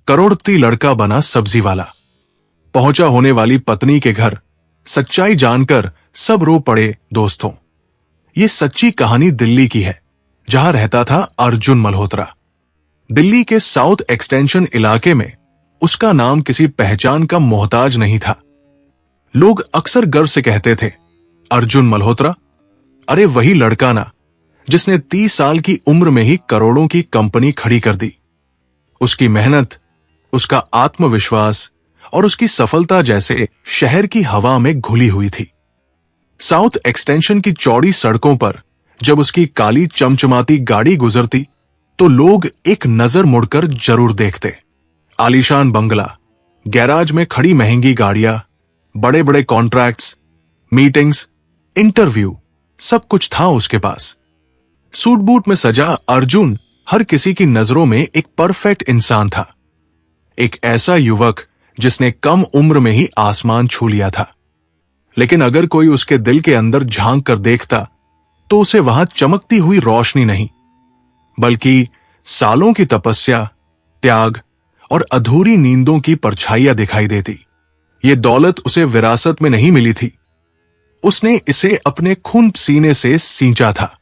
करोड़पति लड़का बना सब्जी वाला। पहुंचा होने वाली पत्नी के घर सच्चाई जानकर सब रो पड़े। दोस्तों, ये सच्ची कहानी दिल्ली की है, जहां रहता था अर्जुन मल्होत्रा। दिल्ली के साउथ एक्सटेंशन इलाके में उसका नाम किसी पहचान का मोहताज नहीं था। लोग अक्सर गर्व से कहते थे, अर्जुन मल्होत्रा, अरे वही लड़का ना जिसने 30 साल की उम्र में ही करोड़ों की कंपनी खड़ी कर दी। उसकी मेहनत, उसका आत्मविश्वास और उसकी सफलता जैसे शहर की हवा में घुली हुई थी। साउथ एक्सटेंशन की चौड़ी सड़कों पर जब उसकी काली चमचमाती गाड़ी गुजरती तो लोग एक नजर मुड़कर जरूर देखते। आलीशान बंगला, गैराज में खड़ी महंगी गाड़ियां, बड़े बड़े कॉन्ट्रैक्ट्स, मीटिंग्स, इंटरव्यू, सब कुछ था उसके पास। सूट बूट में सजा अर्जुन हर किसी की नजरों में एक परफेक्ट इंसान था। एक ऐसा युवक जिसने कम उम्र में ही आसमान छू लिया था। लेकिन अगर कोई उसके दिल के अंदर झांक कर देखता तो उसे वहां चमकती हुई रोशनी नहीं, बल्कि सालों की तपस्या, त्याग और अधूरी नींदों की परछाइयां दिखाई देती। ये दौलत उसे विरासत में नहीं मिली थी, उसने इसे अपने खून सीने से सींचा था।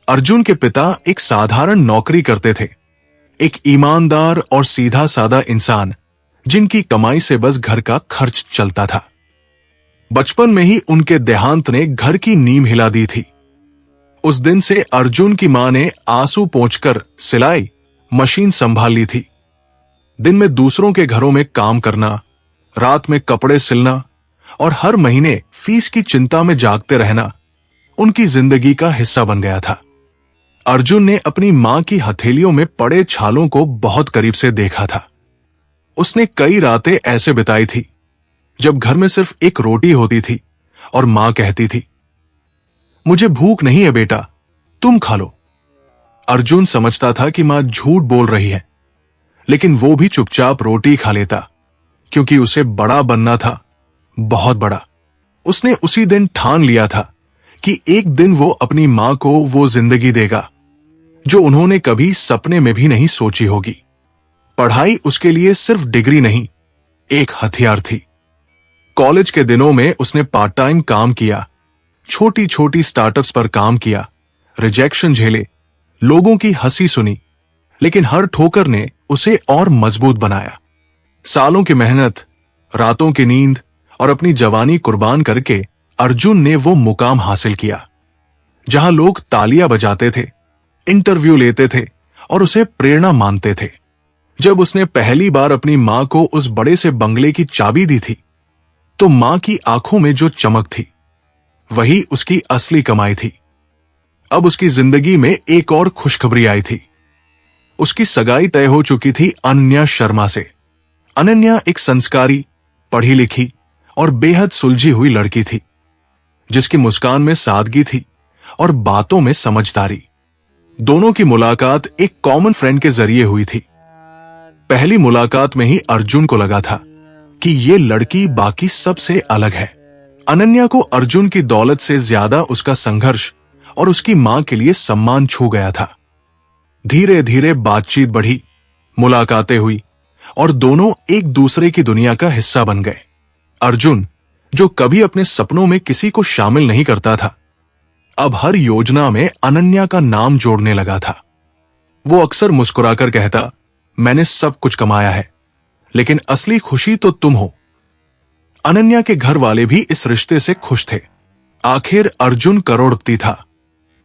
अर्जुन के पिता एक साधारण नौकरी करते थे, एक ईमानदार और सीधा साधा इंसान जिनकी कमाई से बस घर का खर्च चलता था। बचपन में ही उनके देहांत ने घर की नींव हिला दी थी। उस दिन से अर्जुन की मां ने आंसू पोंछकर सिलाई मशीन संभाल ली थी। दिन में दूसरों के घरों में काम करना, रात में कपड़े सिलना और हर महीने फीस की चिंता में जागते रहना उनकी जिंदगी का हिस्सा बन गया था। अर्जुन ने अपनी मां की हथेलियों में पड़े छालों को बहुत करीब से देखा था। उसने कई रातें ऐसे बिताई थी जब घर में सिर्फ एक रोटी होती थी और मां कहती थी, मुझे भूख नहीं है बेटा, तुम खा लो। अर्जुन समझता था कि मां झूठ बोल रही है, लेकिन वो भी चुपचाप रोटी खा लेता, क्योंकि उसे बड़ा बनना था, बहुत बड़ा। उसने उसी दिन ठान लिया था कि एक दिन वो अपनी मां को वो जिंदगी देगा जो उन्होंने कभी सपने में भी नहीं सोची होगी। पढ़ाई उसके लिए सिर्फ डिग्री नहीं, एक हथियार थी। कॉलेज के दिनों में उसने पार्ट टाइम काम किया, छोटी छोटी स्टार्टअप्स पर काम किया, रिजेक्शन झेले, लोगों की हंसी सुनी, लेकिन हर ठोकर ने उसे और मजबूत बनाया। सालों की मेहनत, रातों की नींद और अपनी जवानी कुर्बान करके अर्जुन ने वो मुकाम हासिल किया जहां लोग तालियां बजाते थे, इंटरव्यू लेते थे और उसे प्रेरणा मानते थे। जब उसने पहली बार अपनी मां को उस बड़े से बंगले की चाबी दी थी तो मां की आंखों में जो चमक थी वही उसकी असली कमाई थी। अब उसकी जिंदगी में एक और खुशखबरी आई थी। उसकी सगाई तय हो चुकी थी अनन्या शर्मा से। अनन्या एक संस्कारी, पढ़ी लिखी और बेहद सुलझी हुई लड़की थी, जिसकी मुस्कान में सादगी थी और बातों में समझदारी। दोनों की मुलाकात एक कॉमन फ्रेंड के जरिए हुई थी। पहली मुलाकात में ही अर्जुन को लगा था कि ये लड़की बाकी सबसे अलग है। अनन्या को अर्जुन की दौलत से ज्यादा उसका संघर्ष और उसकी मां के लिए सम्मान छू गया था। धीरे धीरे बातचीत बढ़ी, मुलाकातें हुई और दोनों एक दूसरे की दुनिया का हिस्सा बन गए। अर्जुन, जो कभी अपने सपनों में किसी को शामिल नहीं करता था, अब हर योजना में अनन्या का नाम जोड़ने लगा था। वो अक्सर मुस्कुराकर कहता, मैंने सब कुछ कमाया है, लेकिन असली खुशी तो तुम हो। अनन्या के घर वाले भी इस रिश्ते से खुश थे। आखिर अर्जुन करोड़पति था,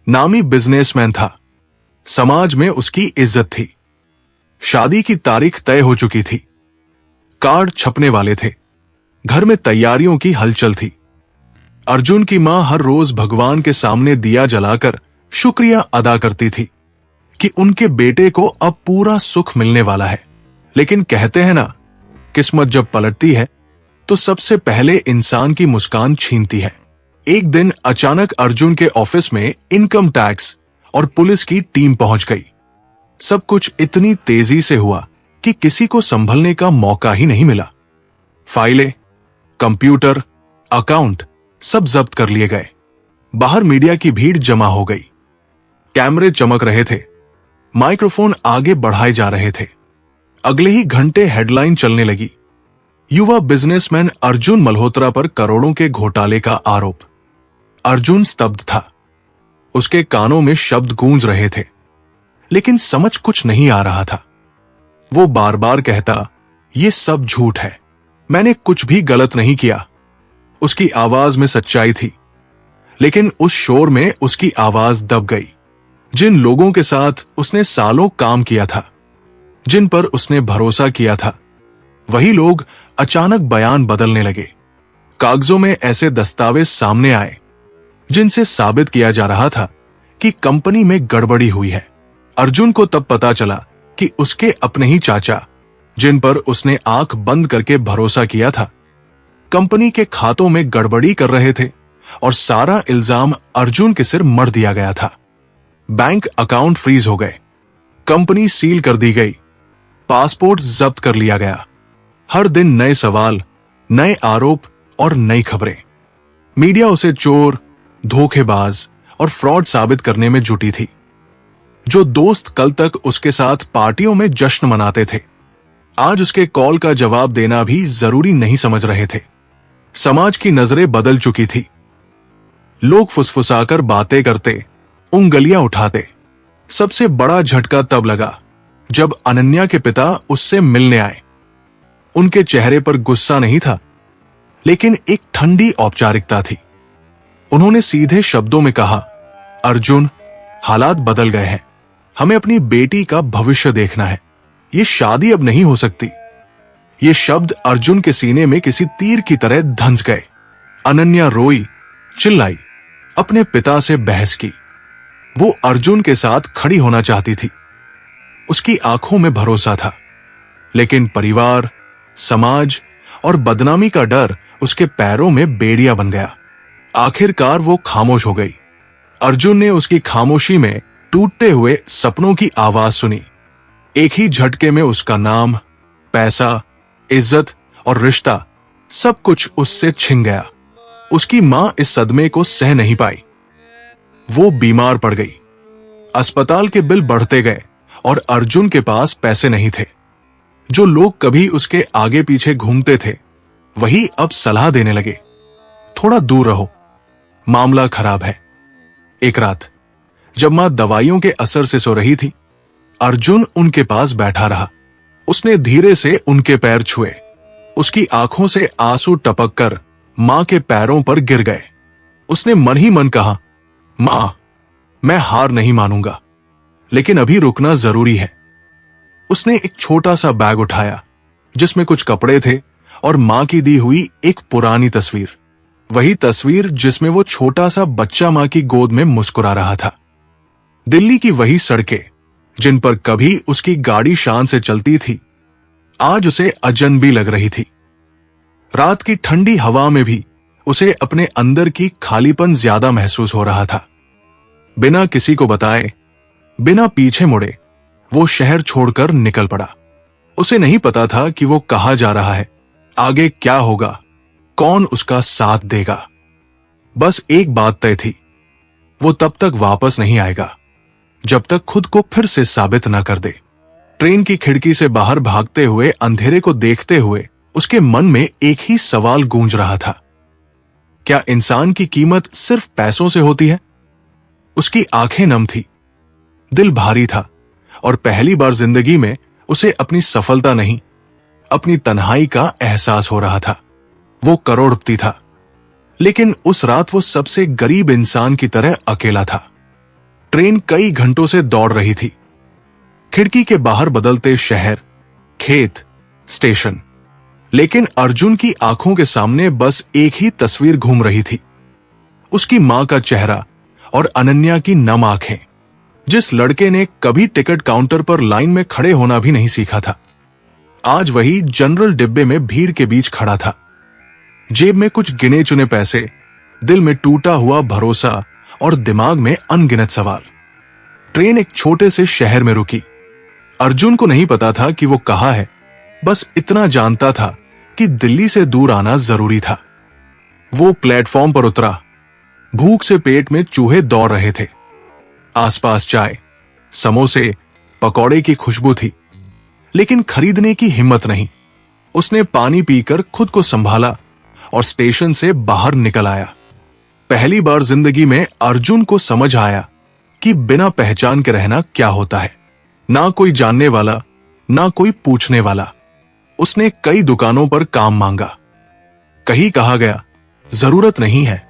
नामी बिजनेसमैन था, समाज में उसकी इज्जत थी। शादी की तारीख तय हो चुकी थी, कार्ड छपने वाले थे, घर में तैयारियों की हलचल थी। अर्जुन की मां हर रोज भगवान के सामने दिया जलाकर शुक्रिया अदा करती थी कि उनके बेटे को अब पूरा सुख मिलने वाला है। लेकिन कहते हैं ना, किस्मत जब पलटती है तो सबसे पहले इंसान की मुस्कान छीनती है। एक दिन अचानक अर्जुन के ऑफिस में इनकम टैक्स और पुलिस की टीम पहुंच गई। सब कुछ इतनी तेजी से हुआ कि किसी को संभलने का मौका ही नहीं मिला। फाइलें, कंप्यूटर, अकाउंट सब जब्त कर लिए गए। बाहर मीडिया की भीड़ जमा हो गई। कैमरे चमक रहे थे, माइक्रोफोन आगे बढ़ाए जा रहे थे। अगले ही घंटे हेडलाइन चलने लगी, युवा बिजनेसमैन अर्जुन मल्होत्रा पर करोड़ों के घोटाले का आरोप। अर्जुन स्तब्ध था। उसके कानों में शब्द गूंज रहे थे, लेकिन समझ कुछ नहीं आ रहा था। वो बार बार कहता, ये सब झूठ है, मैंने कुछ भी गलत नहीं किया। उसकी आवाज में सच्चाई थी, लेकिन उस शोर में उसकी आवाज दब गई। जिन लोगों के साथ उसने सालों काम किया था, जिन पर उसने भरोसा किया था, वही लोग अचानक बयान बदलने लगे। कागजों में ऐसे दस्तावेज सामने आए जिनसे साबित किया जा रहा था कि कंपनी में गड़बड़ी हुई है। अर्जुन को तब पता चला कि उसके अपने ही चाचा, जिन पर उसने आंख बंद करके भरोसा किया था, कंपनी के खातों में गड़बड़ी कर रहे थे और सारा इल्जाम अर्जुन के सिर मढ़ दिया गया था। बैंक अकाउंट फ्रीज हो गए, कंपनी सील कर दी गई, पासपोर्ट जब्त कर लिया गया। हर दिन नए सवाल, नए आरोप और नई खबरें। मीडिया उसे चोर, धोखेबाज और फ्रॉड साबित करने में जुटी थी। जो दोस्त कल तक उसके साथ पार्टियों में जश्न मनाते थे, आज उसके कॉल का जवाब देना भी जरूरी नहीं समझ रहे थे। समाज की नजरें बदल चुकी थी। लोग फुसफुसाकर बातें करते, उंगलियां उठाते। सबसे बड़ा झटका तब लगा जब अनन्या के पिता उससे मिलने आए। उनके चेहरे पर गुस्सा नहीं था, लेकिन एक ठंडी औपचारिकता थी। उन्होंने सीधे शब्दों में कहा, अर्जुन, हालात बदल गए हैं, हमें अपनी बेटी का भविष्य देखना है, ये शादी अब नहीं हो सकती। ये शब्द अर्जुन के सीने में किसी तीर की तरह धंस गए। अनन्या रोई, चिल्लाई, अपने पिता से बहस की। वो अर्जुन के साथ खड़ी होना चाहती थी। उसकी आंखों में भरोसा था, लेकिन परिवार, समाज और बदनामी का डर उसके पैरों में बेड़िया बन गया। आखिरकार वो खामोश हो गई। अर्जुन ने उसकी खामोशी में टूटते हुए सपनों की आवाज सुनी। एक ही झटके में उसका नाम, पैसा, इज्जत और रिश्ता, सब कुछ उससे छिन गया। उसकी मां इस सदमे को सह नहीं पाई। वो बीमार पड़ गई। अस्पताल के बिल बढ़ते गए और अर्जुन के पास पैसे नहीं थे। जो लोग कभी उसके आगे पीछे घूमते थे, वही अब सलाह देने लगे, थोड़ा दूर रहो, मामला खराब है। एक रात जब मां दवाइयों के असर से सो रही थी, अर्जुन उनके पास बैठा रहा। उसने धीरे से उनके पैर छुए। उसकी आंखों से आंसू टपक कर मां के पैरों पर गिर गए। उसने मन ही मन कहा, मां, मैं हार नहीं मानूंगा, लेकिन अभी रुकना जरूरी है। उसने एक छोटा सा बैग उठाया जिसमें कुछ कपड़े थे और मां की दी हुई एक पुरानी तस्वीर। वही तस्वीर जिसमें वो छोटा सा बच्चा मां की गोद में मुस्कुरा रहा था। दिल्ली की वही सड़कें जिन पर कभी उसकी गाड़ी शान से चलती थी, आज उसे अजनबी लग रही थी। रात की ठंडी हवा में भी उसे अपने अंदर की खालीपन ज्यादा महसूस हो रहा था। बिना किसी को बताए, बिना पीछे मुड़े, वो शहर छोड़कर निकल पड़ा। उसे नहीं पता था कि वो कहां जा रहा है, आगे क्या होगा, कौन उसका साथ देगा। बस एक बात तय थी, वो तब तक वापस नहीं आएगा जब तक खुद को फिर से साबित न कर दे। ट्रेन की खिड़की से बाहर भागते हुए अंधेरे को देखते हुए उसके मन में एक ही सवाल गूंज रहा था, क्या इंसान की कीमत सिर्फ पैसों से होती है? उसकी आंखें नम थी, दिल भारी था और पहली बार जिंदगी में उसे अपनी सफलता नहीं, अपनी तन्हाई का एहसास हो रहा था। वो करोड़पति था, लेकिन उस रात वो सबसे गरीब इंसान की तरह अकेला था। ट्रेन कई घंटों से दौड़ रही थी। खिड़की के बाहर बदलते शहर, खेत, स्टेशन, लेकिन अर्जुन की आंखों के सामने बस एक ही तस्वीर घूम रही थी, उसकी मां का चेहरा और अनन्या की नम आंखें। जिस लड़के ने कभी टिकट काउंटर पर लाइन में खड़े होना भी नहीं सीखा था, आज वही जनरल डिब्बे में भीड़ के बीच खड़ा था। जेब में कुछ गिने चुने पैसे, दिल में टूटा हुआ भरोसा और दिमाग में अनगिनत सवाल। ट्रेन एक छोटे से शहर में रुकी। अर्जुन को नहीं पता था कि वो कहाँ है, बस इतना जानता था कि दिल्ली से दूर आना जरूरी था। वो प्लेटफॉर्म पर उतरा। भूख से पेट में चूहे दौड़ रहे थे। आसपास चाय, समोसे, पकौड़े की खुशबू थी, लेकिन खरीदने की हिम्मत नहीं। उसने पानी पीकर खुद को संभाला और स्टेशन से बाहर निकल आया। पहली बार जिंदगी में अर्जुन को समझ आया कि बिना पहचान के रहना क्या होता है। ना कोई जानने वाला, ना कोई पूछने वाला। उसने कई दुकानों पर काम मांगा। कहीं कहा गया जरूरत नहीं है,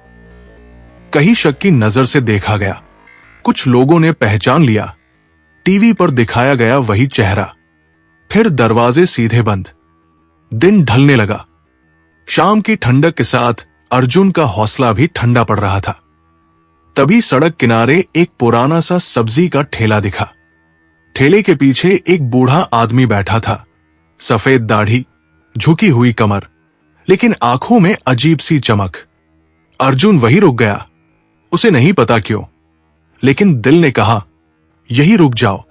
कहीं शक की नजर से देखा गया। कुछ लोगों ने पहचान लिया, टीवी पर दिखाया गया वही चेहरा। फिर दरवाजे सीधे बंद। दिन ढलने लगा। शाम की ठंडक के साथ अर्जुन का हौसला भी ठंडा पड़ रहा था। तभी सड़क किनारे एक पुराना सा सब्जी का ठेला दिखा। ठेले के पीछे एक बूढ़ा आदमी बैठा था। सफेद दाढ़ी, झुकी हुई कमर, लेकिन आंखों में अजीब सी चमक। अर्जुन वहीं रुक गया। उसे नहीं पता क्यों, लेकिन दिल ने कहा यही रुक जाओ।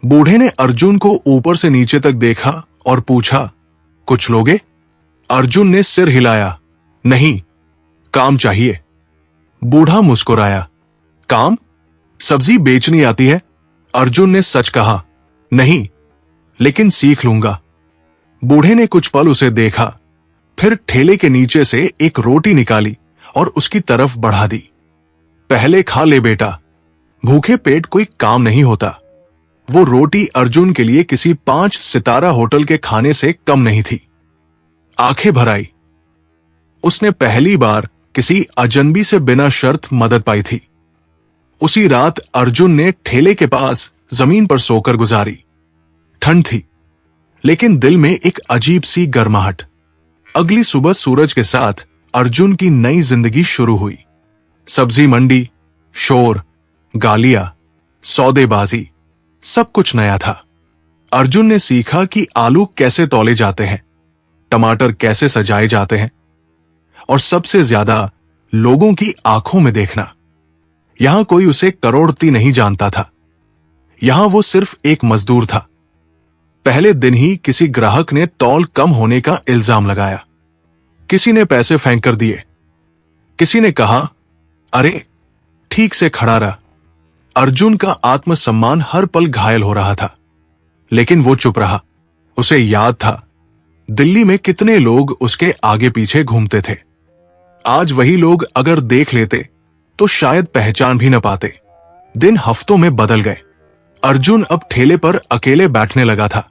बूढ़े ने अर्जुन को ऊपर से नीचे तक देखा और पूछा, कुछ लोगे? अर्जुन ने सिर हिलाया, नहीं, काम चाहिए। बूढ़ा मुस्कुराया, काम? सब्जी बेचनी आती है? अर्जुन ने सच कहा, नहीं, लेकिन सीख लूंगा। बूढ़े ने कुछ पल उसे देखा, फिर ठेले के नीचे से एक रोटी निकाली और उसकी तरफ बढ़ा दी। पहले खा ले बेटा, भूखे पेट कोई काम नहीं होता। वो रोटी अर्जुन के लिए किसी 5 सितारा होटल के खाने से कम नहीं थी। आंखें भर आई। उसने पहली बार किसी अजनबी से बिना शर्त मदद पाई थी। उसी रात अर्जुन ने ठेले के पास जमीन पर सोकर गुजारी। ठंड थी, लेकिन दिल में एक अजीब सी गर्माहट। अगली सुबह सूरज के साथ अर्जुन की नई जिंदगी शुरू हुई। सब्जी मंडी, शोर, गालियां, सौदेबाजी, सब कुछ नया था। अर्जुन ने सीखा कि आलू कैसे तौले जाते हैं, टमाटर कैसे सजाए जाते हैं, और सबसे ज्यादा लोगों की आंखों में देखना। यहां कोई उसे करोड़पति नहीं जानता था। यहां वो सिर्फ एक मजदूर था। पहले दिन ही किसी ग्राहक ने तौल कम होने का इल्जाम लगाया। किसी ने पैसे फेंक कर दिए। किसी ने कहा, अरे ठीक से खड़ा रहा। अर्जुन का आत्मसम्मान हर पल घायल हो रहा था, लेकिन वो चुप रहा। उसे याद था दिल्ली में कितने लोग उसके आगे पीछे घूमते थे। आज वही लोग अगर देख लेते तो शायद पहचान भी न पाते। दिन हफ्तों में बदल गए। अर्जुन अब ठेले पर अकेले बैठने लगा था।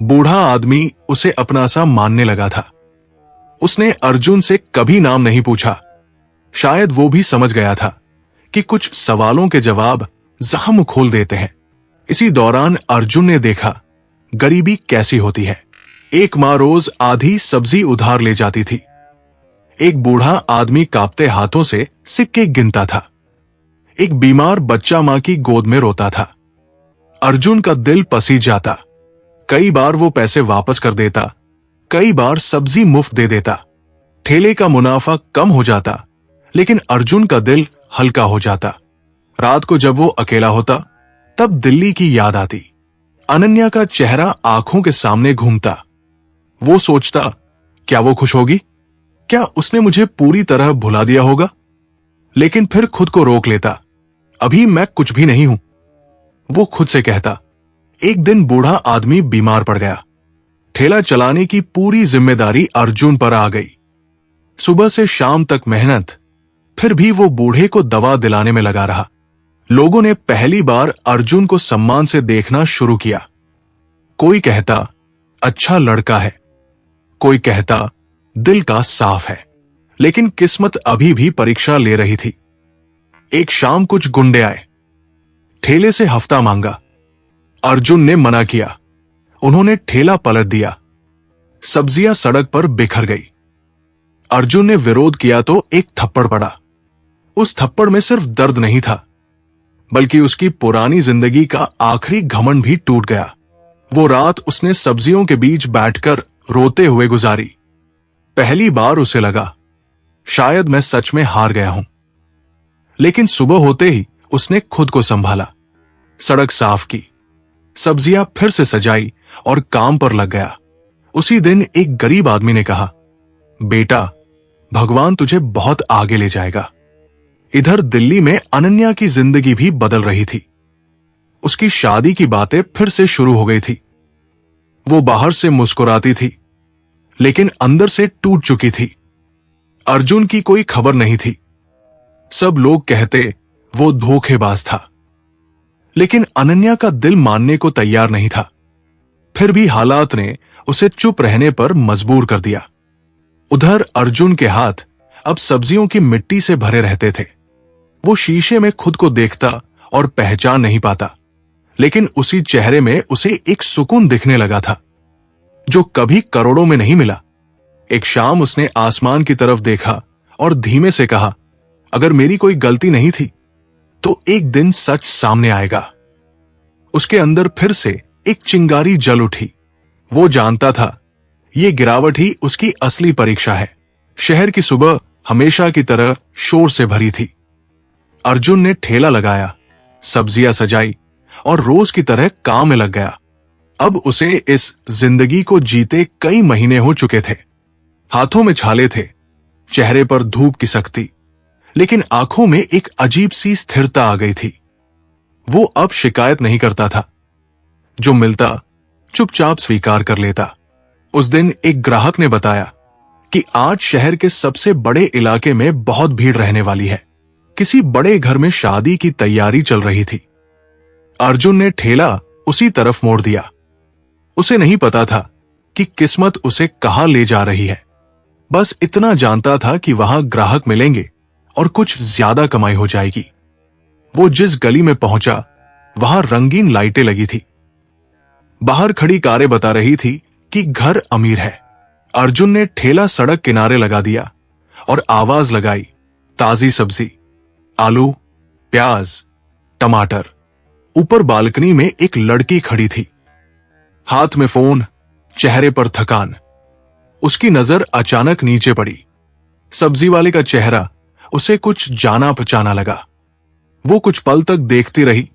बूढ़ा आदमी उसे अपना सा मानने लगा था। उसने अर्जुन से कभी नाम नहीं पूछा। शायद वो भी समझ गया था कि कुछ सवालों के जवाब जख्म खोल देते हैं। इसी दौरान अर्जुन ने देखा गरीबी कैसी होती है। एक माँ रोज आधी सब्जी उधार ले जाती थी। एक बूढ़ा आदमी कांपते हाथों से सिक्के गिनता था। एक बीमार बच्चा मां की गोद में रोता था। अर्जुन का दिल पसीज जाता। कई बार वो पैसे वापस कर देता, कई बार सब्जी मुफ्त दे देता। ठेले का मुनाफा कम हो जाता, लेकिन अर्जुन का दिल हल्का हो जाता। रात को जब वो अकेला होता, तब दिल्ली की याद आती। अनन्या का चेहरा आंखों के सामने घूमता। वो सोचता, क्या वो खुश होगी? क्या उसने मुझे पूरी तरह भुला दिया होगा? लेकिन फिर खुद को रोक लेता। अभी मैं कुछ भी नहीं हूं, वो खुद से कहता। एक दिन बूढ़ा आदमी बीमार पड़ गया। ठेला चलाने की पूरी जिम्मेदारी अर्जुन पर आ गई। सुबह से शाम तक मेहनत, फिर भी वो बूढ़े को दवा दिलाने में लगा रहा। लोगों ने पहली बार अर्जुन को सम्मान से देखना शुरू किया। कोई कहता अच्छा लड़का है, कोई कहता दिल का साफ है। लेकिन किस्मत अभी भी परीक्षा ले रही थी। एक शाम कुछ गुंडे आए। ठेले से हफ्ता मांगा। अर्जुन ने मना किया। उन्होंने ठेला पलट दिया। सब्जियां सड़क पर बिखर गई। अर्जुन ने विरोध किया तो एक थप्पड़ पड़ा। उस थप्पड़ में सिर्फ दर्द नहीं था, बल्कि उसकी पुरानी जिंदगी का आखिरी घमंड भी टूट गया। वो रात उसने सब्जियों के बीच बैठकर रोते हुए गुजारी। पहली बार उसे लगा शायद मैं सच में हार गया हूं। लेकिन सुबह होते ही उसने खुद को संभाला। सड़क साफ की, सब्जियां फिर से सजाई और काम पर लग गया। उसी दिन एक गरीब आदमी ने कहा, बेटा, भगवान तुझे बहुत आगे ले जाएगा। इधर दिल्ली में अनन्या की जिंदगी भी बदल रही थी। उसकी शादी की बातें फिर से शुरू हो गई थी। वो बाहर से मुस्कुराती थी, लेकिन अंदर से टूट चुकी थी। अर्जुन की कोई खबर नहीं थी। सब लोग कहते वो धोखेबाज था, लेकिन अनन्या का दिल मानने को तैयार नहीं था। फिर भी हालात ने उसे चुप रहने पर मजबूर कर दिया। उधर अर्जुन के हाथ अब सब्जियों की मिट्टी से भरे रहते थे। वो शीशे में खुद को देखता और पहचान नहीं पाता, लेकिन उसी चेहरे में उसे एक सुकून दिखने लगा था जो कभी करोड़ों में नहीं मिला। एक शाम उसने आसमान की तरफ देखा और धीमे से कहा, अगर मेरी कोई गलती नहीं थी तो एक दिन सच सामने आएगा। उसके अंदर फिर से एक चिंगारी जल उठी। वो जानता था ये गिरावट ही उसकी असली परीक्षा है। शहर की सुबह हमेशा की तरह शोर से भरी थी। अर्जुन ने ठेला लगाया, सब्जियां सजाई और रोज की तरह काम में लग गया। अब उसे इस जिंदगी को जीते कई महीने हो चुके थे। हाथों में छाले थे, चेहरे पर धूप की सख्ती, लेकिन आंखों में एक अजीब सी स्थिरता आ गई थी। वो अब शिकायत नहीं करता था। जो मिलता चुपचाप स्वीकार कर लेता। उस दिन एक ग्राहक ने बताया कि आज शहर के सबसे बड़े इलाके में बहुत भीड़ रहने वाली है। किसी बड़े घर में शादी की तैयारी चल रही थी। अर्जुन ने ठेला उसी तरफ मोड़ दिया। उसे नहीं पता था कि किस्मत उसे कहां ले जा रही है। बस इतना जानता था कि वहां ग्राहक मिलेंगे और कुछ ज्यादा कमाई हो जाएगी। वो जिस गली में पहुंचा वहां रंगीन लाइटें लगी थी। बाहर खड़ी कारें बता रही थी कि घर अमीर है। अर्जुन ने ठेला सड़क किनारे लगा दिया और आवाज लगाई, ताजी सब्जी, आलू, प्याज, टमाटर। ऊपर बालकनी में एक लड़की खड़ी थी, हाथ में फोन, चेहरे पर थकान। उसकी नजर अचानक नीचे पड़ी। सब्जी वाले का चेहरा उसे कुछ जाना पहचाना लगा। वो कुछ पल तक देखती रही,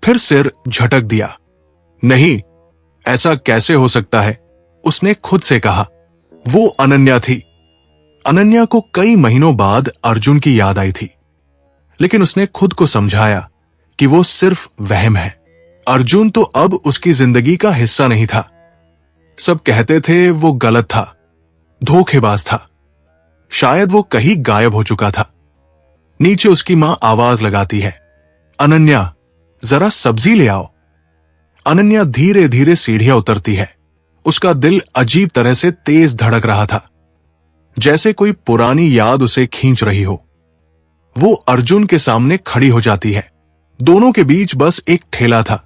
फिर सिर झटक दिया। नहीं, ऐसा कैसे हो सकता है, उसने खुद से कहा। वो अनन्या थी। अनन्या को कई महीनों बाद अर्जुन की याद आई थी, लेकिन उसने खुद को समझाया कि वो सिर्फ वहम है। अर्जुन तो अब उसकी जिंदगी का हिस्सा नहीं था। सब कहते थे वो गलत था, धोखेबाज था। शायद वो कहीं गायब हो चुका था। नीचे उसकी मां आवाज लगाती है, अनन्या, जरा सब्जी ले आओ। अनन्या धीरे धीरे सीढ़ियां उतरती है। उसका दिल अजीब तरह से तेज धड़क रहा था, जैसे कोई पुरानी याद उसे खींच रही हो। वो अर्जुन के सामने खड़ी हो जाती है। दोनों के बीच बस एक ठेला था,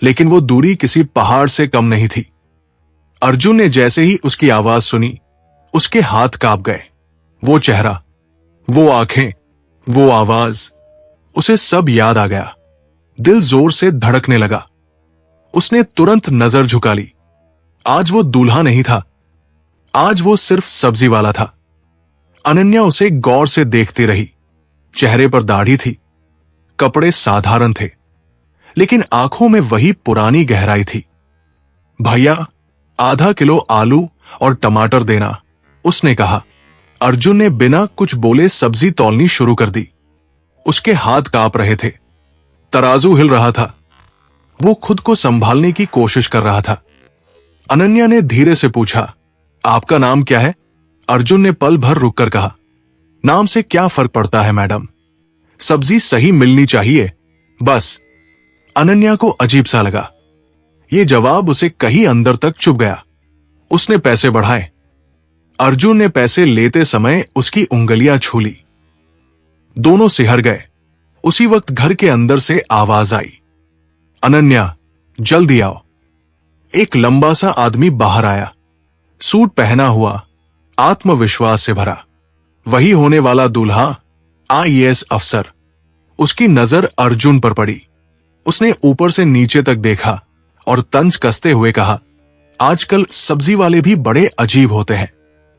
लेकिन वो दूरी किसी पहाड़ से कम नहीं थी। अर्जुन ने जैसे ही उसकी आवाज सुनी, उसके हाथ कांप गए। वो चेहरा, वो आंखें, वो आवाज, उसे सब याद आ गया। दिल जोर से धड़कने लगा। उसने तुरंत नजर झुका ली। आज वो दूल्हा नहीं था, आज वो सिर्फ सब्जी वाला था। अनन्या उसे गौर से देखती रही। चेहरे पर दाढ़ी थी, कपड़े साधारण थे, लेकिन आंखों में वही पुरानी गहराई थी। भैया, आधा किलो आलू और टमाटर देना, उसने कहा। अर्जुन ने बिना कुछ बोले सब्जी तौलनी शुरू कर दी। उसके हाथ कांप रहे थे, तराजू हिल रहा था। वो खुद को संभालने की कोशिश कर रहा था। अनन्या ने धीरे से पूछा, आपका नाम क्या है? अर्जुन ने पल भर रुककर कहा, नाम से क्या फर्क पड़ता है मैडम, सब्जी सही मिलनी चाहिए बस। अनन्या को अजीब सा लगा। ये जवाब उसे कहीं अंदर तक चुभ गया। उसने पैसे बढ़ाए। अर्जुन ने पैसे लेते समय उसकी उंगलियां छू ली। दोनों सिहर गए। उसी वक्त घर के अंदर से आवाज आई, अनन्या, जल्दी आओ। एक लंबा सा आदमी बाहर आया, सूट पहना हुआ, आत्मविश्वास से भरा। वही होने वाला दूल्हा, आईएएस अफसर। उसकी नजर अर्जुन पर पड़ी। उसने ऊपर से नीचे तक देखा और तंज कसते हुए कहा, आजकल सब्जी वाले भी बड़े अजीब होते हैं,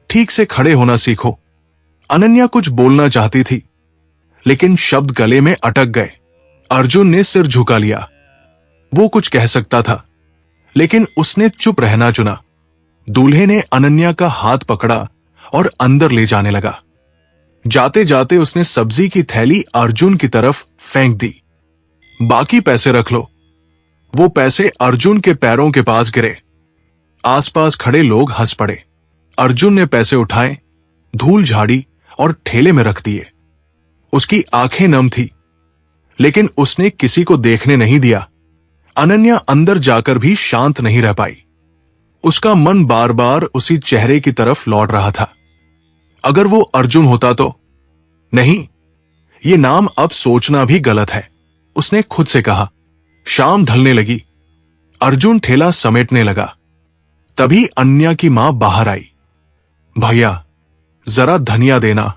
ठीक से खड़े होना सीखो। अनन्या कुछ बोलना चाहती थी, लेकिन शब्द गले में अटक गए। अर्जुन ने सिर झुका लिया। वो कुछ कह सकता था, लेकिन उसने चुप रहना चुना। दूल्हे ने अनन्या का हाथ पकड़ा और अंदर ले जाने लगा। जाते जाते उसने सब्जी की थैली अर्जुन की तरफ फेंक दी। बाकी पैसे रख लो। वो पैसे अर्जुन के पैरों के पास गिरे। आसपास खड़े लोग हंस पड़े। अर्जुन ने पैसे उठाए, धूल झाड़ी और ठेले में रख दिए। उसकी आंखें नम थी, लेकिन उसने किसी को देखने नहीं दिया। अनन्या अंदर जाकर भी शांत नहीं रह पाई। उसका मन बार बार उसी चेहरे की तरफ लौट रहा था। अगर वो अर्जुन होता तो? नहीं, ये नाम अब सोचना भी गलत है, उसने खुद से कहा। शाम ढलने लगी। अर्जुन ठेला समेटने लगा। तभी अनन्या की मां बाहर आई। भैया, जरा धनिया देना,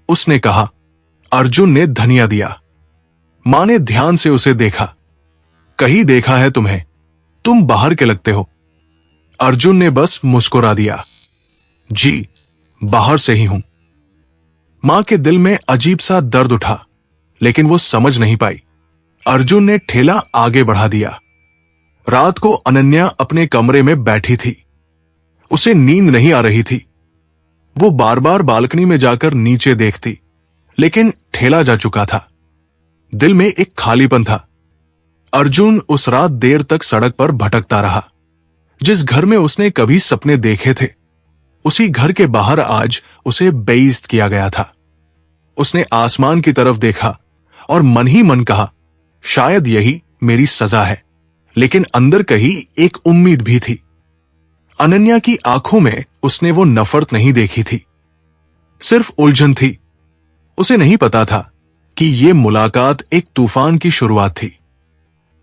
उसने कहा। अर्जुन ने धनिया दिया। मां ने ध्यान से उसे देखा। कहीं देखा है तुम्हें? तुम बाहर के लगते हो। अर्जुन ने बस मुस्कुरा दिया। जी, बाहर से ही हूं। मां के दिल में अजीब सा दर्द उठा, लेकिन वो समझ नहीं पाई। अर्जुन ने ठेला आगे बढ़ा दिया। रात को अनन्या अपने कमरे में बैठी थी। उसे नींद नहीं आ रही थी। वो बार बार बालकनी में जाकर नीचे देखती, लेकिन ठेला जा चुका था। दिल में एक खालीपन था। अर्जुन उस रात देर तक सड़क पर भटकता रहा। जिस घर में उसने कभी सपने देखे थे, उसी घर के बाहर आज उसे बेइज्जत किया गया था। उसने आसमान की तरफ देखा और मन ही मन कहा, शायद यही मेरी सजा है। लेकिन अंदर कहीं एक उम्मीद भी थी। अनन्या की आंखों में उसने वो नफरत नहीं देखी थी, सिर्फ उलझन थी। उसे नहीं पता था कि ये मुलाकात एक तूफान की शुरुआत थी।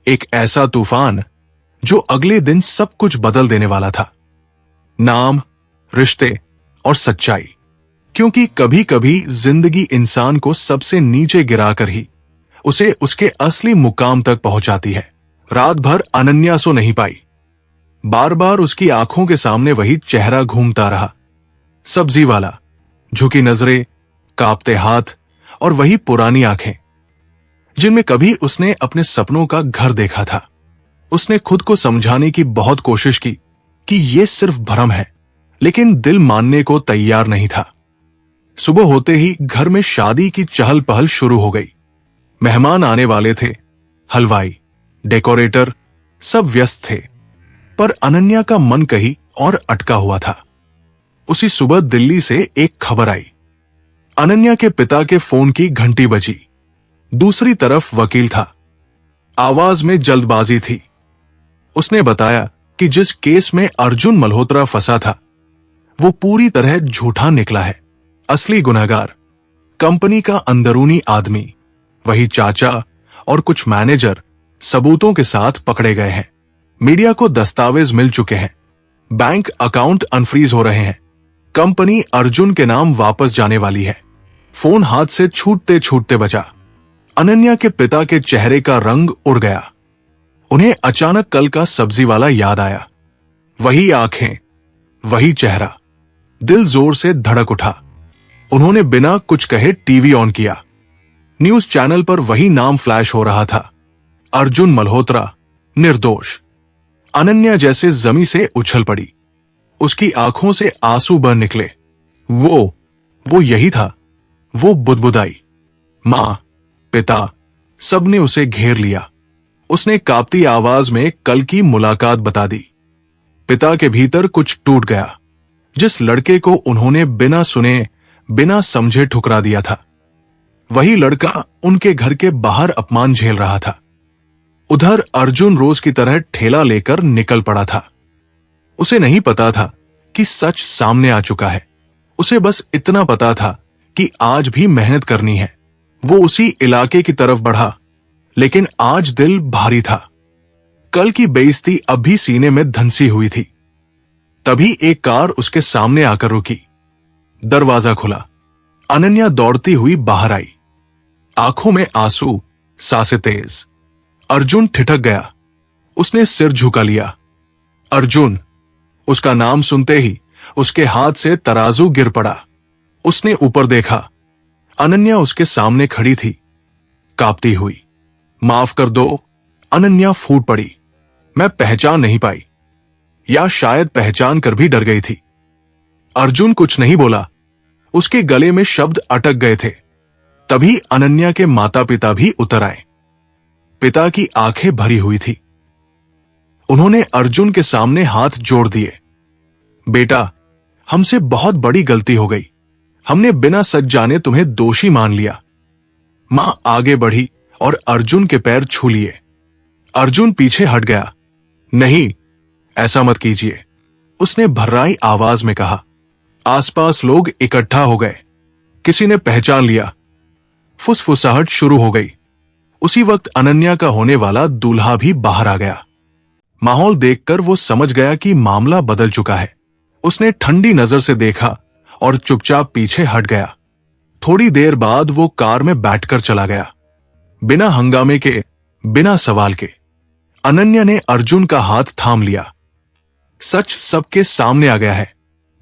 एक ऐसा तूफान जो अगले दिन सब कुछ बदल देने वाला था। नाम, रिश्ते और सच्चाई। क्योंकि कभी कभी जिंदगी इंसान को सबसे नीचे गिराकर ही उसे उसके असली मुकाम तक पहुंचाती है। रात भर अनन्या सो नहीं पाई। बार बार उसकी आंखों के सामने वही चेहरा घूमता रहा। सब्जी वाला, झुकी नजरें, कांपते हाथ और वही पुरानी आंखें जिनमें कभी उसने अपने सपनों का घर देखा था। उसने खुद को समझाने की बहुत कोशिश की कि यह सिर्फ भ्रम है, लेकिन दिल मानने को तैयार नहीं था। सुबह होते ही घर में शादी की चहल पहल शुरू हो गई। मेहमान आने वाले थे। हलवाई, डेकोरेटर, सब व्यस्त थे। पर अनन्या का मन कहीं और अटका हुआ था। उसी सुबह दिल्ली से एक खबर आई। अनन्या के पिता के फोन की घंटी बजी। दूसरी तरफ वकील था। आवाज में जल्दबाजी थी। उसने बताया कि जिस केस में अर्जुन मल्होत्रा फंसा था, वो पूरी तरह झूठा निकला है। असली गुनहगार कंपनी का अंदरूनी आदमी, वही चाचा और कुछ मैनेजर सबूतों के साथ पकड़े गए हैं। मीडिया को दस्तावेज मिल चुके हैं। बैंक अकाउंट अनफ्रीज हो रहे हैं। कंपनी अर्जुन के नाम वापस जाने वाली है। फोन हाथ से छूटते छूटते बचा। अनन्या के पिता के चेहरे का रंग उड़ गया। उन्हें अचानक कल का सब्जी वाला याद आया। वही आंखें, वही चेहरा। दिल जोर से धड़क उठा। उन्होंने बिना कुछ कहे टीवी ऑन किया। न्यूज चैनल पर वही नाम फ्लैश हो रहा था, अर्जुन मल्होत्रा, निर्दोष। अनन्या जैसे जमी से उछल पड़ी। उसकी आंखों से आंसू बह निकले। वो यही था। वो बुदबुदाई। मां, पिता, सबने उसे घेर लिया। उसने कांपती आवाज में कल की मुलाकात बता दी। पिता के भीतर कुछ टूट गया। जिस लड़के को उन्होंने बिना सुने, बिना समझे ठुकरा दिया था, वही लड़का उनके घर के बाहर अपमान झेल रहा था। उधर अर्जुन रोज की तरह ठेला लेकर निकल पड़ा था। उसे नहीं पता था कि सच सामने आ चुका है। उसे बस इतना पता था कि आज भी मेहनत करनी है। वो उसी इलाके की तरफ बढ़ा, लेकिन आज दिल भारी था। कल की बेइज्जती अब भी सीने में धंसी हुई थी। तभी एक कार उसके सामने आकर रुकी। दरवाजा खुला। अनन्या दौड़ती हुई बाहर आई, आंखों में आंसू, सांसें तेज। अर्जुन ठिठक गया। उसने सिर झुका लिया। अर्जुन, उसका नाम सुनते ही उसके हाथ से तराजू गिर पड़ा। उसने ऊपर देखा। अनन्या उसके सामने खड़ी थी, कांपती हुई। माफ कर दो, अनन्या फूट पड़ी। मैं पहचान नहीं पाई, या शायद पहचान कर भी डर गई थी। अर्जुन कुछ नहीं बोला। उसके गले में शब्द अटक गए थे। तभी अनन्या के माता पिता भी उतर आए। पिता की आंखें भरी हुई थी। उन्होंने अर्जुन के सामने हाथ जोड़ दिए। बेटा, हमसे बहुत बड़ी गलती हो गई। हमने बिना सच जाने तुम्हें दोषी मान लिया। मां आगे बढ़ी और अर्जुन के पैर छू लिए। अर्जुन पीछे हट गया। नहीं, ऐसा मत कीजिए, उसने भर्राई आवाज में कहा। आसपास लोग इकट्ठा हो गए। किसी ने पहचान लिया। फुसफुसाहट शुरू हो गई। उसी वक्त अनन्या का होने वाला दूल्हा भी बाहर आ गया। माहौल देखकर वो समझ गया कि मामला बदल चुका है। उसने ठंडी नजर से देखा और चुपचाप पीछे हट गया। थोड़ी देर बाद वो कार में बैठकर चला गया, बिना हंगामे के, बिना सवाल के। अनन्या ने अर्जुन का हाथ थाम लिया। सच सबके सामने आ गया है।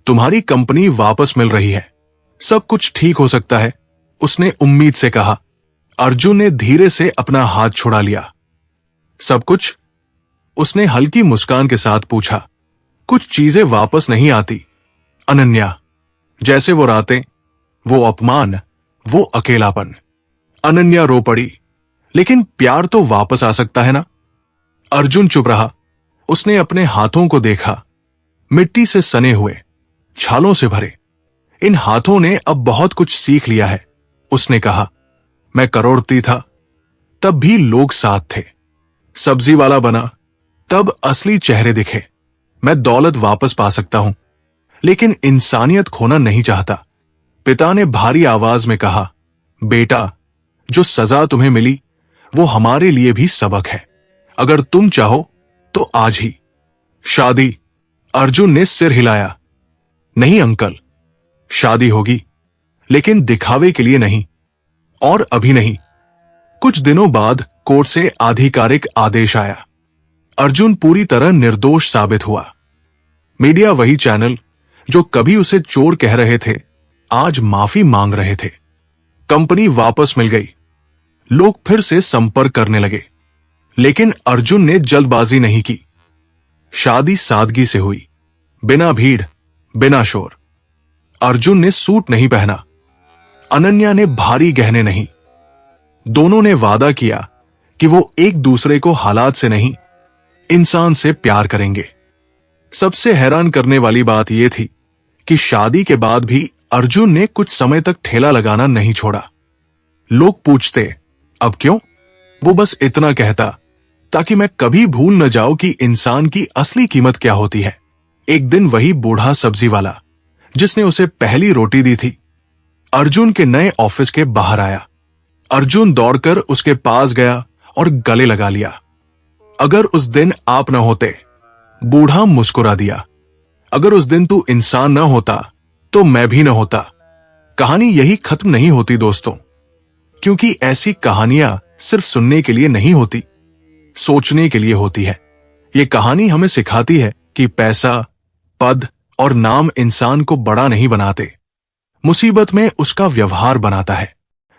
तुम्हारी कंपनी वापस मिल रही है। सब कुछ ठीक हो सकता है, उसने उम्मीद से कहा। अर्जुन ने धीरे से अपना हाथ छुड़ा लिया। सब कुछ? उसने हल्की मुस्कान के साथ पूछा। कुछ चीजें वापस नहीं आती अनन्या, जैसे वो रातें, वो अपमान, वो अकेलापन। अनन्या रो पड़ी। लेकिन प्यार तो वापस आ सकता है ना? अर्जुन चुप रहा। उसने अपने हाथों को देखा, मिट्टी से सने हुए, छालों से भरे। इन हाथों ने अब बहुत कुछ सीख लिया है, उसने कहा। मैं करोड़पति था, तब भी लोग साथ थे। सब्जी वाला बना, तब असली चेहरे दिखे। मैं दौलत वापस पा सकता हूं, लेकिन इंसानियत खोना नहीं चाहता। पिता ने भारी आवाज में कहा, बेटा, जो सजा तुम्हें मिली वो हमारे लिए भी सबक है। अगर तुम चाहो तो आज ही शादी। अर्जुन ने सिर हिलाया। नहीं अंकल, शादी होगी, लेकिन दिखावे के लिए नहीं, और अभी नहीं। कुछ दिनों बाद कोर्ट से आधिकारिक आदेश आया। अर्जुन पूरी तरह निर्दोष साबित हुआ। मीडिया वही चैनल जो कभी उसे चोर कह रहे थे, आज माफी मांग रहे थे। कंपनी वापस मिल गई। लोग फिर से संपर्क करने लगे। लेकिन अर्जुन ने जल्दबाजी नहीं की। शादी सादगी से हुई, बिना भीड़, बिना शोर। अर्जुन ने सूट नहीं पहना, अनन्या ने भारी गहने नहीं। दोनों ने वादा किया कि वो एक दूसरे को हालात से नहीं, इंसान से प्यार करेंगे। सबसे हैरान करने वाली बात यह थी कि शादी के बाद भी अर्जुन ने कुछ समय तक ठेला लगाना नहीं छोड़ा। लोग पूछते, अब क्यों? वो बस इतना कहता, ताकि मैं कभी भूल न जाऊं कि इंसान की असली कीमत क्या होती है। एक दिन वही बूढ़ा सब्जी वाला, जिसने उसे पहली रोटी दी थी, अर्जुन के नए ऑफिस के बाहर आया। अर्जुन दौड़कर उसके पास गया और गले लगा लिया। अगर उस दिन आप न होते, बूढ़ा मुस्कुरा दिया। अगर उस दिन तू इंसान न होता, तो मैं भी न होता। कहानी यही खत्म नहीं होती दोस्तों, क्योंकि ऐसी कहानियां सिर्फ सुनने के लिए नहीं होती, सोचने के लिए होती है। ये कहानी हमें सिखाती है कि पैसा, पद और नाम इंसान को बड़ा नहीं बनाते, मुसीबत में उसका व्यवहार बनाता है।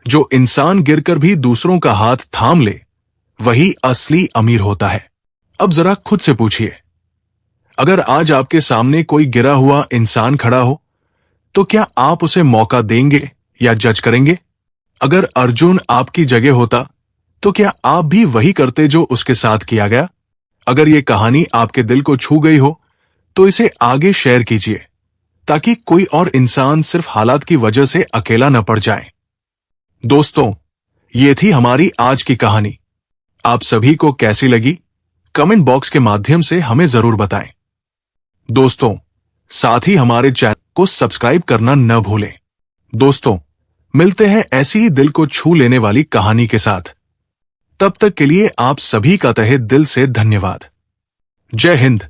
जो इंसान गिरकर भी दूसरों का हाथ थाम ले, वही असली अमीर होता है। अब जरा खुद से पूछिए, अगर आज आपके सामने कोई गिरा हुआ इंसान खड़ा हो, तो क्या आप उसे मौका देंगे या जज करेंगे? अगर अर्जुन आपकी जगह होता, तो क्या आप भी वही करते जो उसके साथ किया गया? अगर ये कहानी आपके दिल को छू गई हो, तो इसे आगे शेयर कीजिए, ताकि कोई और इंसान सिर्फ हालात की वजह से अकेला न पड़ जाए। दोस्तों, ये थी हमारी आज की कहानी। आप सभी को कैसी लगी, कमेंट बॉक्स के माध्यम से हमें जरूर बताएं। दोस्तों, साथ ही हमारे चैनल को सब्सक्राइब करना न भूलें। दोस्तों, मिलते हैं ऐसी ही दिल को छू लेने वाली कहानी के साथ। तब तक के लिए आप सभी का तहे दिल से धन्यवाद। जय हिंद।